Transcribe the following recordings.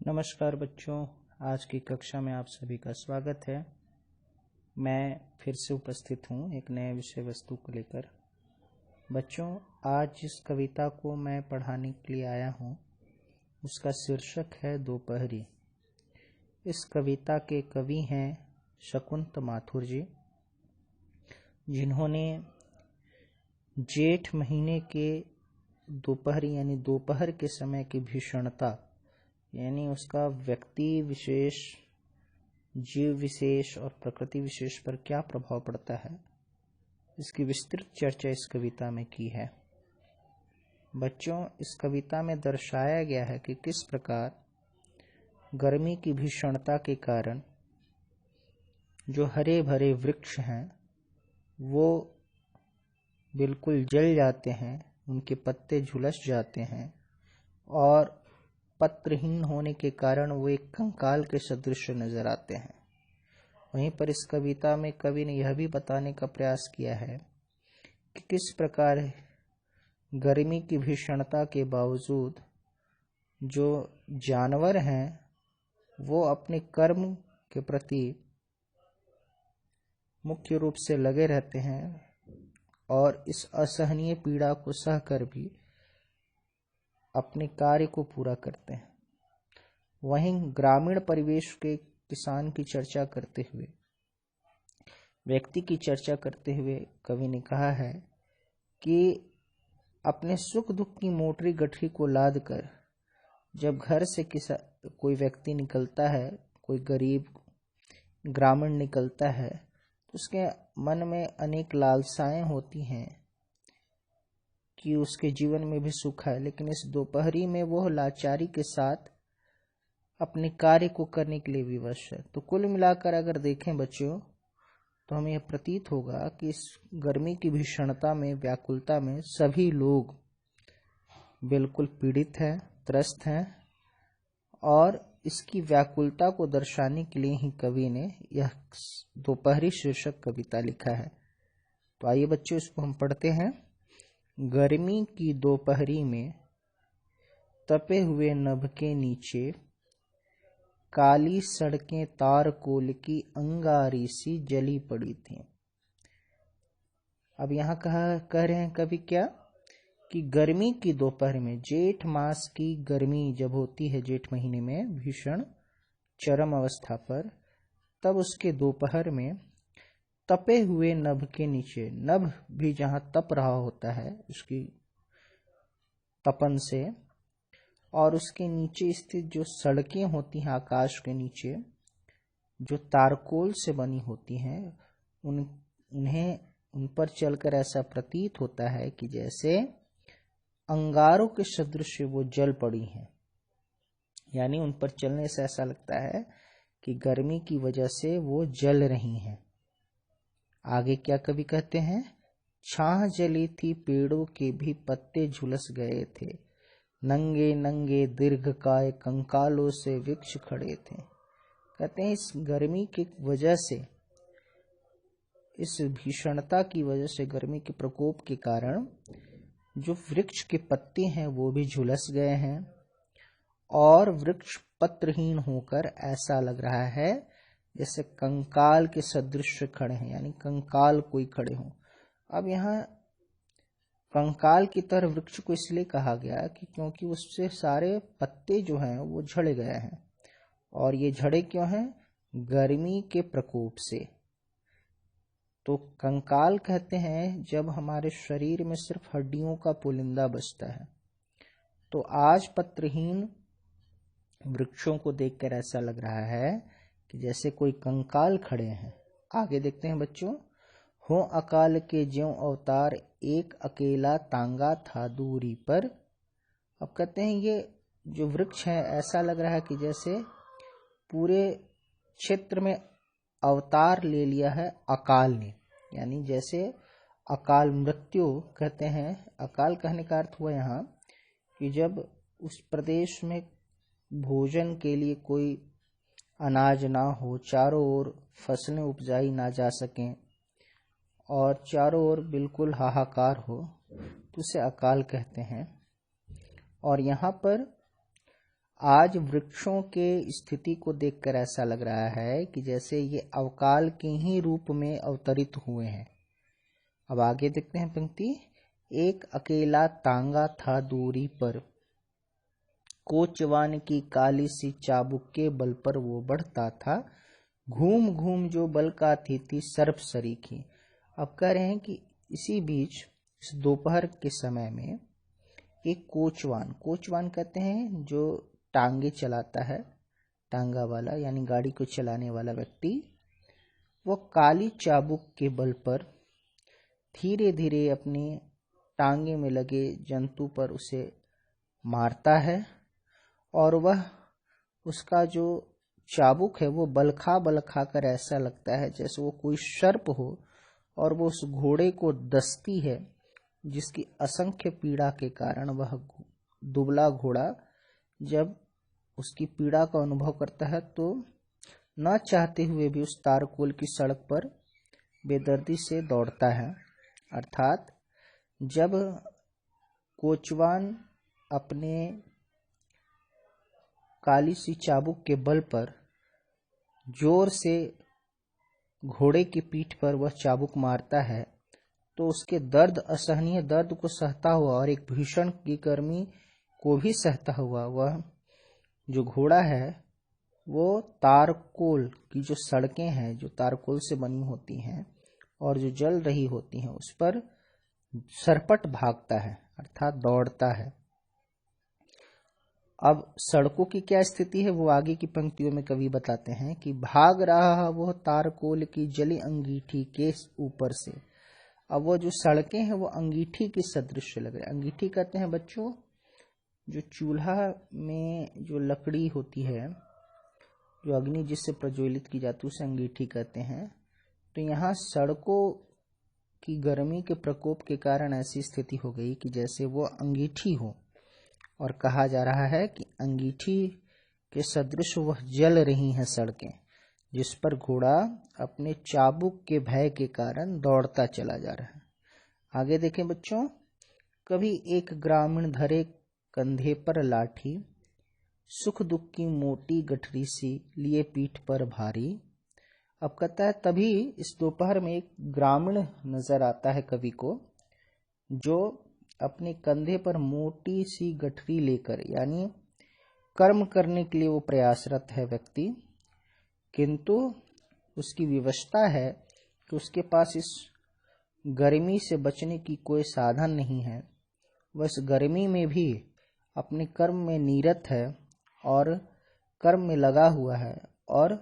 नमस्कार बच्चों, आज की कक्षा में आप सभी का स्वागत है। मैं फिर से उपस्थित हूँ एक नए विषय वस्तु को लेकर। बच्चों, आज जिस कविता को मैं पढ़ाने के लिए आया हूँ उसका शीर्षक है दोपहरी। इस कविता के कवि हैं शकुंत माथुर जी, जिन्होंने जेठ महीने के दोपहरी यानी दोपहर के समय की भीषणता यानी उसका व्यक्ति विशेष, जीव विशेष और प्रकृति विशेष पर क्या प्रभाव पड़ता है, इसकी विस्तृत चर्चा इस कविता में की है। बच्चों, इस कविता में दर्शाया गया है कि किस प्रकार गर्मी की भीषणता के कारण जो हरे भरे वृक्ष हैं वो बिल्कुल जल जाते हैं, उनके पत्ते झुलस जाते हैं और पत्रहीन होने के कारण वो एक कंकाल के सदृश नजर आते हैं। वहीं पर इस कविता में कवि ने यह भी बताने का प्रयास किया है कि किस प्रकार गर्मी की भीषणता के बावजूद जो जानवर हैं वो अपने कर्म के प्रति मुख्य रूप से लगे रहते हैं और इस असहनीय पीड़ा को सहकर भी अपने कार्य को पूरा करते हैं। वहीं ग्रामीण परिवेश के किसान की चर्चा करते हुए, व्यक्ति की चर्चा करते हुए कवि ने कहा है कि अपने सुख दुख की मोटरी गठरी को लाद कर जब घर से कोई व्यक्ति निकलता है, कोई गरीब ग्रामीण निकलता है, तो उसके मन में अनेक लालसाएं होती हैं कि उसके जीवन में भी सुख है, लेकिन इस दोपहरी में वो लाचारी के साथ अपने कार्य को करने के लिए विवश है। तो कुल मिलाकर अगर देखें बच्चों, तो हमें यह प्रतीत होगा कि इस गर्मी की भीषणता में, व्याकुलता में सभी लोग बिल्कुल पीड़ित हैं, त्रस्त हैं और इसकी व्याकुलता को दर्शाने के लिए ही कवि ने यह दोपहरी शीर्षक कविता लिखा है। तो आइए बच्चों, इसको हम पढ़ते हैं। गर्मी की दोपहरी में तपे हुए नभ के नीचे काली सड़कें तारकोल की अंगारी सी जली पड़ी थी। अब यहाँ कह रहे हैं कवि क्या कि गर्मी की दोपहर में, जेठ मास की गर्मी जब होती है, जेठ महीने में भीषण चरम अवस्था पर, तब उसके दोपहर में तपे हुए नभ के नीचे, नभ भी जहां तप रहा होता है उसकी तपन से, और उसके नीचे स्थित जो सड़कें होती हैं आकाश के नीचे, जो तारकोल से बनी होती हैं, उन पर चलकर ऐसा प्रतीत होता है कि जैसे अंगारों के सदृश वो जल पड़ी हैं। यानी उन पर चलने से ऐसा लगता है कि गर्मी की वजह से वो जल रही हैं। आगे क्या कवि कहते हैं, छाह जली थी पेड़ों के भी पत्ते झुलस गए थे, नंगे नंगे दीर्घकाय कंकालों से वृक्ष खड़े थे। कहते हैं इस गर्मी की वजह से, इस भीषणता की वजह से, गर्मी के प्रकोप के कारण जो वृक्ष के पत्ते हैं वो भी झुलस गए हैं और वृक्ष पत्रहीन होकर ऐसा लग रहा है जैसे कंकाल के सदृश खड़े हैं, यानी कंकाल कोई खड़े हों। अब यहाँ कंकाल की तरह वृक्ष को इसलिए कहा गया कि क्योंकि उससे सारे पत्ते जो हैं वो झड़े गए हैं। और ये झड़े क्यों हैं? गर्मी के प्रकोप से। तो कंकाल कहते हैं जब हमारे शरीर में सिर्फ हड्डियों का पुलिंदा बचता है। तो आज पत्रहीन वृक्षों को देखकर ऐसा लग रहा है कि जैसे कोई कंकाल खड़े हैं। आगे देखते हैं बच्चों, हो अकाल के ज्यों अवतार एक अकेला तांगा था दूरी पर। अब कहते हैं ये जो वृक्ष है ऐसा लग रहा है कि जैसे पूरे क्षेत्र में अवतार ले लिया है अकाल ने, यानी जैसे अकाल मृत्यु कहते हैं। अकाल कहने का अर्थ हुआ यहाँ कि जब उस प्रदेश में भोजन के लिए कोई अनाज ना हो, चारों ओर फसलें उपजाई ना जा सकें और चारों ओर बिल्कुल हाहाकार हो, तो उसे अकाल कहते हैं। और यहाँ पर आज वृक्षों के स्थिति को देखकर ऐसा लग रहा है कि जैसे ये अवकाल के ही रूप में अवतरित हुए हैं। अब आगे देखते हैं पंक्ति। एक अकेला तांगा था दूरी पर, कोचवान की काली सी चाबुक के बल पर वो बढ़ता था, घूम घूम जो बल का थी सर्प सरीखी। अब कह रहे हैं कि इसी बीच इस दोपहर के समय में एक कोचवान कहते हैं जो टांगे चलाता है, टांगा वाला यानी गाड़ी को चलाने वाला व्यक्ति, वो काली चाबुक के बल पर धीरे धीरे अपने टांगे में लगे जंतु पर उसे मारता है और वह उसका जो चाबुक है वो बलखा बलखा कर ऐसा लगता है जैसे वो कोई सर्प हो और वो उस घोड़े को डसती है, जिसकी असंख्य पीड़ा के कारण वह दुबला घोड़ा जब उसकी पीड़ा का अनुभव करता है तो न चाहते हुए भी उस तारकोल की सड़क पर बेदर्दी से दौड़ता है। अर्थात जब कोचवान अपने काली सी चाबुक के बल पर जोर से घोड़े की पीठ पर वह चाबुक मारता है तो उसके असहनीय दर्द को सहता हुआ और एक भीषण की गर्मी को भी सहता हुआ वह जो घोड़ा है वो तारकोल की जो सड़कें हैं जो तारकोल से बनी होती हैं और जो जल रही होती हैं उस पर सरपट भागता है, अर्थात दौड़ता है। अब सड़कों की क्या स्थिति है वो आगे की पंक्तियों में कवि बताते हैं कि भाग रहा वो तारकोल की जली अंगीठी के ऊपर से। अब वो जो सड़कें हैं वो अंगीठी की सदृश लग रहे हैं। अंगीठी कहते हैं बच्चों जो चूल्हा में जो लकड़ी होती है, जो अग्नि जिससे प्रज्वलित की जाती है उसे अंगीठी कहते हैं। तो यहाँ सड़कों की गर्मी के प्रकोप के कारण ऐसी स्थिति हो गई कि जैसे वो अंगीठी हो, और कहा जा रहा है कि अंगीठी के सदृश वह जल रही हैं सड़कें, जिस पर घोड़ा अपने चाबुक के भय के कारण दौड़ता चला जा रहा है। आगे देखें बच्चों। कभी एक ग्रामीण धरे कंधे पर लाठी, सुख दुख की मोटी गठरी सी लिए पीठ पर भारी। अब कहता है तभी इस दोपहर में एक ग्रामीण नजर आता है कवि को, जो अपने कंधे पर मोटी सी गठरी लेकर, यानी कर्म करने के लिए वो प्रयासरत है व्यक्ति, किंतु उसकी विवशता है कि उसके पास इस गर्मी से बचने की कोई साधन नहीं है। वह इस गर्मी में भी अपने कर्म में नीरत है और कर्म में लगा हुआ है, और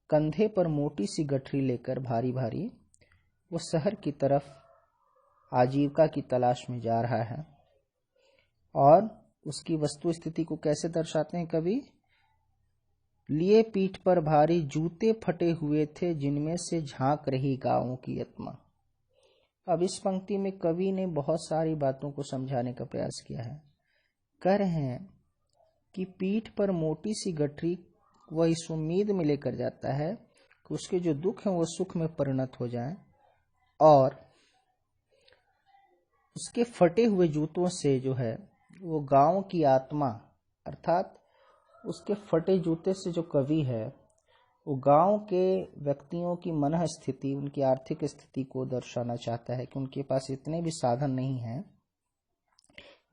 कंधे पर मोटी सी गठरी लेकर भारी भारी वो शहर की तरफ आजीविका की तलाश में जा रहा है। और उसकी वस्तु स्थिति को कैसे दर्शाते हैं कवि? लिए पीठ पर भारी जूते फटे हुए थे, जिनमें से झांक रही गांवों की आत्मा। अब इस पंक्ति में कवि ने बहुत सारी बातों को समझाने का प्रयास किया है। कह रहे हैं कि पीठ पर मोटी सी गठरी वह इस उम्मीद में लेकर जाता है कि उसके जो दुख हैं वो सुख में परिणत हो जाएं, और उसके फटे हुए जूतों से जो है वो गांव की आत्मा, अर्थात उसके फटे जूते से जो कवि है वो गांव के व्यक्तियों की मनः स्थिति, उनकी आर्थिक स्थिति को दर्शाना चाहता है कि उनके पास इतने भी साधन नहीं हैं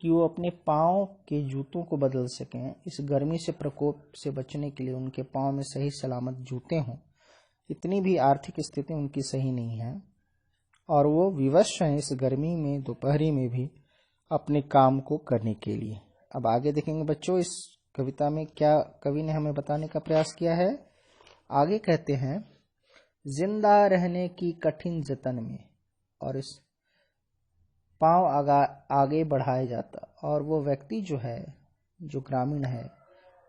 कि वो अपने पाँव के जूतों को बदल सकें। इस गर्मी से प्रकोप से बचने के लिए उनके पाँव में सही सलामत जूते हों, इतनी भी आर्थिक स्थिति उनकी सही नहीं है, और वो विवश हैं इस गर्मी में दोपहरी में भी अपने काम को करने के लिए। अब आगे देखेंगे बच्चों इस कविता में क्या कवि ने हमें बताने का प्रयास किया है। आगे कहते हैं, जिंदा रहने की कठिन जतन में, और इस पांव आगे बढ़ाया जाता, और वो व्यक्ति जो है, जो ग्रामीण है,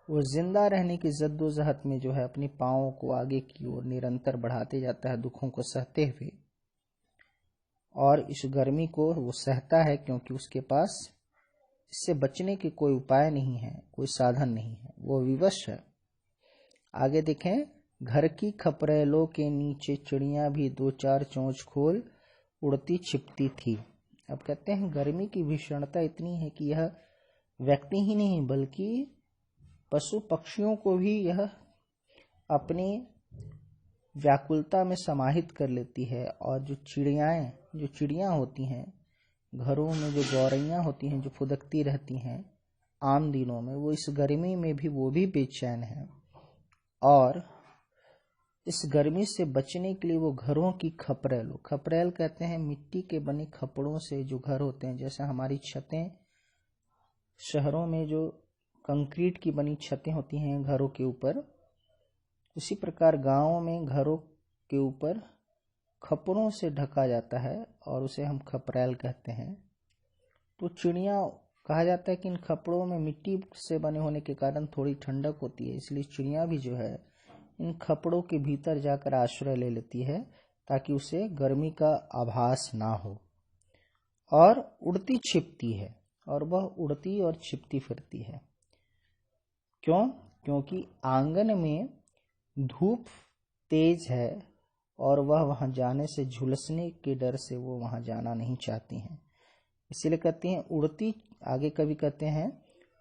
वो जिंदा रहने की जद्दोजहद में जो है अपनी पांव को आगे की ओर निरंतर बढ़ाते जाता है, दुखों को सहते हुए, और इस गर्मी को वो सहता है क्योंकि उसके पास इससे बचने के कोई उपाय नहीं है, कोई साधन नहीं है, वो विवश है। आगे देखें, घर की खपरेलों के नीचे चिड़ियां भी दो चार चोंच खोल उड़ती छिपती थी। अब कहते हैं गर्मी की भीषणता इतनी है कि यह व्यक्ति ही नहीं बल्कि पशु पक्षियों को भी यह अपनी व्याकुलता में समाहित कर लेती है। और जो चिड़ियाँ होती हैं घरों में, जो गौरैया होती हैं जो फुदकती रहती हैं आम दिनों में, वो इस गर्मी में भी वो भी बेचैन है। और इस गर्मी से बचने के लिए वो घरों की खपरेल कहते हैं मिट्टी के बने खपड़ों से जो घर होते हैं, जैसे हमारी छतें शहरों में जो कंक्रीट की बनी छतें होती हैं घरों के ऊपर, उसी प्रकार गांवों में घरों के ऊपर खपड़ों से ढका जाता है और उसे हम खपरेल कहते हैं। तो चिड़िया कहा जाता है कि इन खपड़ों में मिट्टी से बने होने के कारण थोड़ी ठंडक होती है, इसलिए चिड़िया भी जो है इन खपड़ों के भीतर जाकर आश्रय ले लेती है ताकि उसे गर्मी का आभास ना हो। और उड़ती छिपती है, और वह उड़ती और छिपती फिरती है। क्यों? क्योंकि आंगन में धूप तेज है और वह वहां जाने से झुलसने के डर से वो वहां जाना नहीं चाहती हैं, इसीलिए कहते हैं उड़ती। आगे कवि कहते हैं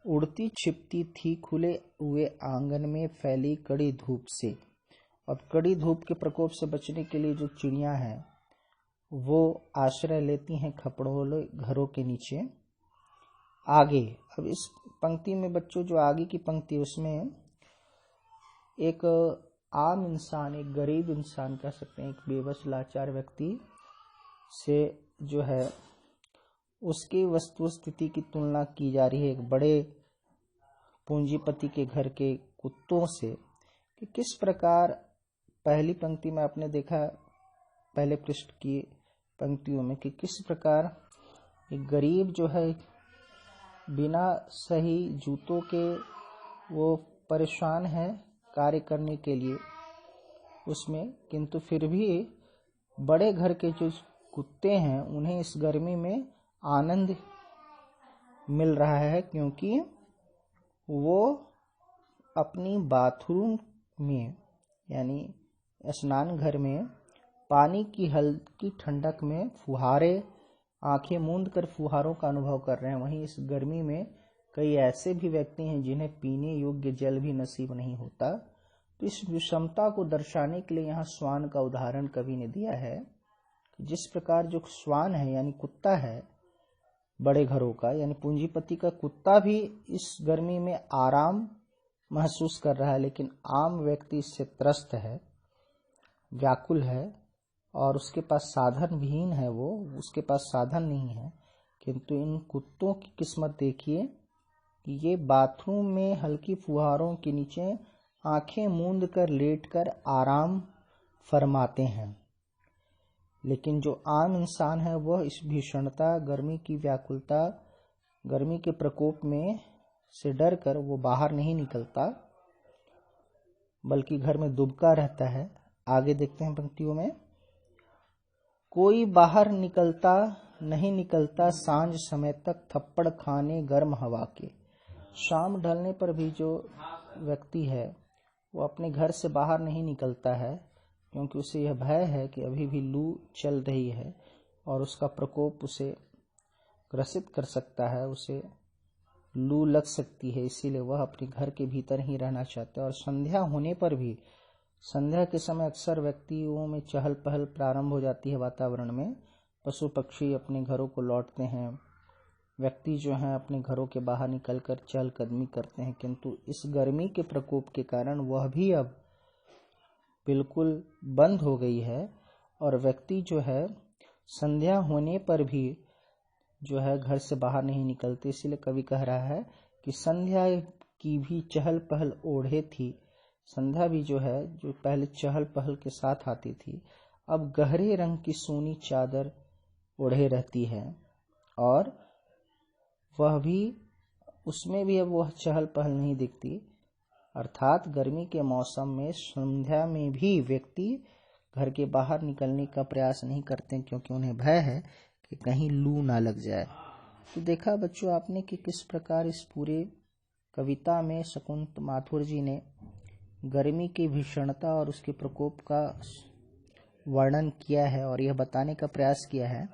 उड़ती छिपती थी खुले हुए आंगन में फैली कड़ी धूप से। और कड़ी धूप के प्रकोप से बचने के लिए जो चिड़िया हैं वो आश्रय लेती हैं खपड़ों घरों के नीचे। आगे अब इस पंक्ति में बच्चों जो आगे की पंक्ति उसमें एक आम इंसान, एक गरीब इंसान कह सकते हैं, एक बेबस लाचार व्यक्ति से जो है उसकी वस्तु स्थिति की तुलना की जा रही है एक बड़े पूंजीपति के घर के कुत्तों से, कि किस प्रकार पहली पंक्ति में आपने देखा पहले पृष्ठ की पंक्तियों में कि किस प्रकार एक गरीब जो है बिना सही जूतों के वो परेशान है कार्य करने के लिए उसमें, किंतु फिर भी बड़े घर के जो कुत्ते हैं उन्हें इस गर्मी में आनंद मिल रहा है, क्योंकि वो अपनी बाथरूम में यानी स्नान घर में पानी की हल्की ठंडक में फुहारे, आंखें मूंद कर फुहारों का अनुभव कर रहे हैं। वहीं इस गर्मी में कई ऐसे भी व्यक्ति हैं जिन्हें पीने योग्य जल भी नसीब नहीं होता। तो इस विषमता को दर्शाने के लिए यहाँ श्वान का उदाहरण कवि ने दिया है। जिस प्रकार जो श्वान है यानी कुत्ता है बड़े घरों का, यानी पूंजीपति का कुत्ता भी इस गर्मी में आराम महसूस कर रहा है, लेकिन आम व्यक्ति इससे त्रस्त है, व्याकुल है और उसके पास साधन विहीन है, वो उसके पास साधन नहीं है। किंतु इन कुत्तों की किस्मत देखिए कि ये बाथरूम में हल्की फुहारों के नीचे आंखें मूंद कर लेटकर आराम फरमाते हैं। लेकिन जो आम इंसान है वह इस भीषणता, गर्मी की व्याकुलता, गर्मी के प्रकोप में से डर कर वो बाहर नहीं निकलता, बल्कि घर में दुबका रहता है। आगे देखते हैं पंक्तियों में, कोई बाहर नहीं निकलता सांझ समय तक थप्पड़ खाने गर्म हवा के। शाम ढलने पर भी जो व्यक्ति है वो अपने घर से बाहर नहीं निकलता है, क्योंकि उसे यह भय है कि अभी भी लू चल रही है और उसका प्रकोप उसे ग्रसित कर सकता है, उसे लू लग सकती है। इसीलिए वह अपने घर के भीतर ही रहना चाहता है। और संध्या होने पर भी, संध्या के समय अक्सर व्यक्तियों में चहल पहल प्रारंभ हो जाती है वातावरण में, पशु पक्षी अपने घरों को लौटते हैं, व्यक्ति जो हैं अपने घरों के बाहर निकलकर चहलकदमी करते हैं। किंतु इस गर्मी के प्रकोप के कारण वह भी अब बिल्कुल बंद हो गई है और व्यक्ति जो है संध्या होने पर भी जो है घर से बाहर नहीं निकलते। इसलिए कवि कह रहा है कि संध्या की भी चहल पहल ओढ़े थी। संध्या भी जो है, जो पहले चहल पहल के साथ आती थी, अब गहरे रंग की सोनी चादर ओढ़े रहती है और वह भी, उसमें भी अब वह चहल पहल नहीं दिखती। अर्थात गर्मी के मौसम में संध्या में भी व्यक्ति घर के बाहर निकलने का प्रयास नहीं करते, क्योंकि उन्हें भय है कि कहीं लू ना लग जाए। तो देखा बच्चों आपने कि किस प्रकार इस पूरे कविता में शकुंत माथुर जी ने गर्मी की भीषणता और उसके प्रकोप का वर्णन किया है और यह बताने का प्रयास किया है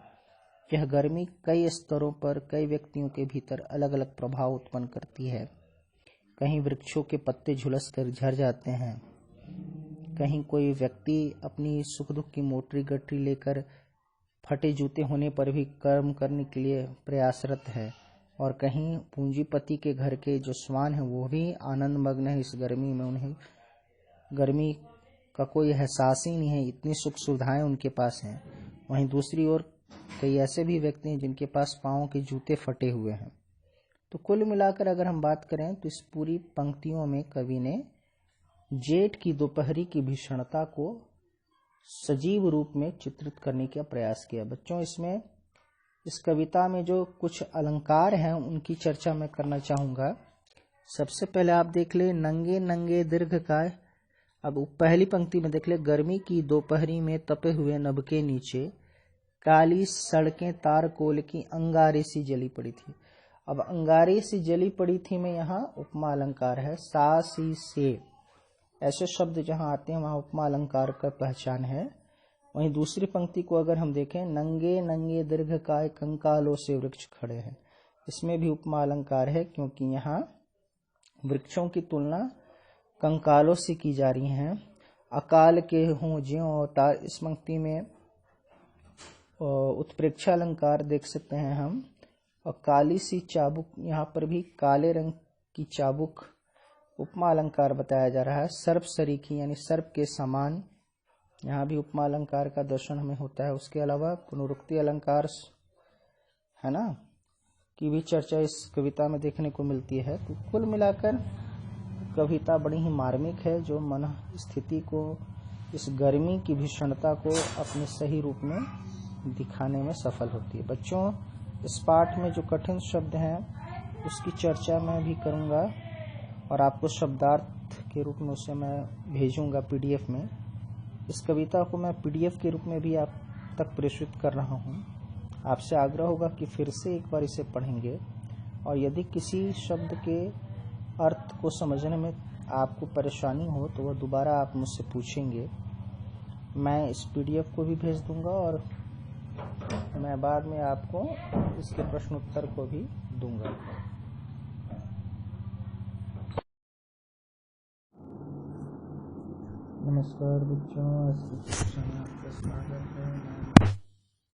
कि यह गर्मी कई स्तरों पर, कई व्यक्तियों के भीतर अलग अलग प्रभाव उत्पन्न करती है। कहीं वृक्षों के पत्ते झुलस कर झड़ जाते हैं, कहीं कोई व्यक्ति अपनी सुख दुख की मोटरी गठरी लेकर फटे जूते होने पर भी कर्म करने के लिए प्रयासरत है, और कहीं पूंजीपति के घर के जो श्वान हैं वो भी आनंद मग्न है इस गर्मी में, उन्हें गर्मी का कोई एहसास ही नहीं है, इतनी सुख सुविधाएं उनके पास हैं। वहीं दूसरी ओर कई ऐसे भी व्यक्ति हैं जिनके पास पाँव के जूते फटे हुए हैं। तो कुल मिलाकर अगर हम बात करें तो इस पूरी पंक्तियों में कवि ने जेठ की दोपहरी की भीषणता को सजीव रूप में चित्रित करने का प्रयास किया। बच्चों, इसमें इस कविता में जो कुछ अलंकार हैं उनकी चर्चा मैं करना चाहूँगा। सबसे पहले आप देख ले, नंगे नंगे दीर्घकाय। अब पहली पंक्ति में देख ले, गर्मी की दोपहरी में तपे हुए नभ के नीचे काली सड़कें तार कोल की अंगारे सी जली पड़ी थी। अब अंगारे सी जली पड़ी थी में यहाँ उपमा अलंकार है, सा सी से, ऐसे शब्द जहाँ आते हैं वहाँ उपमा अलंकार का पहचान है। वहीं दूसरी पंक्ति को अगर हम देखें, नंगे नंगे दीर्घकाय कंकालों से वृक्ष खड़े हैं, इसमें भी उपमा अलंकार है, क्योंकि यहाँ वृक्षों की तुलना कंकालों से की जा रही है। अकाल के हों ज्यों तार, इस पंक्ति में उत्प्रेक्षा अलंकार देख सकते हैं हम। और काली सी चाबुक, यहाँ पर भी काले रंग की चाबुक उपमा अलंकार बताया जा रहा है। सर्प सरीखी यानी सर्प के समान, यहाँ भी उपमा अलंकार का दर्शन हमें होता है। उसके अलावा पुनरुक्ति अलंकार है ना, की भी चर्चा इस कविता में देखने को मिलती है। तो कुल मिलाकर कविता बड़ी ही मार्मिक है, जो मन स्थिति को, इस गर्मी की भीषणता को अपने सही रूप में दिखाने में सफल होती है। बच्चों, इस पाठ में जो कठिन शब्द हैं उसकी चर्चा मैं भी करूंगा और आपको शब्दार्थ के रूप में उसे मैं भेजूंगा पीडीएफ में। इस कविता को मैं पीडीएफ के रूप में भी आप तक प्रेषित कर रहा हूं। आपसे आग्रह होगा कि फिर से एक बार इसे पढ़ेंगे, और यदि किसी शब्द के अर्थ को समझने में आपको परेशानी हो तो वह दोबारा आप मुझसे पूछेंगे। मैं इस पीडीएफ को भी भेज दूंगा और मैं बाद में आपको इसके प्रश्न उत्तर को भी दूंगा। नमस्कार बच्चों, आज की कक्षा में आपका स्वागत है।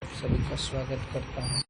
मैं सभी का स्वागत करता हूँ।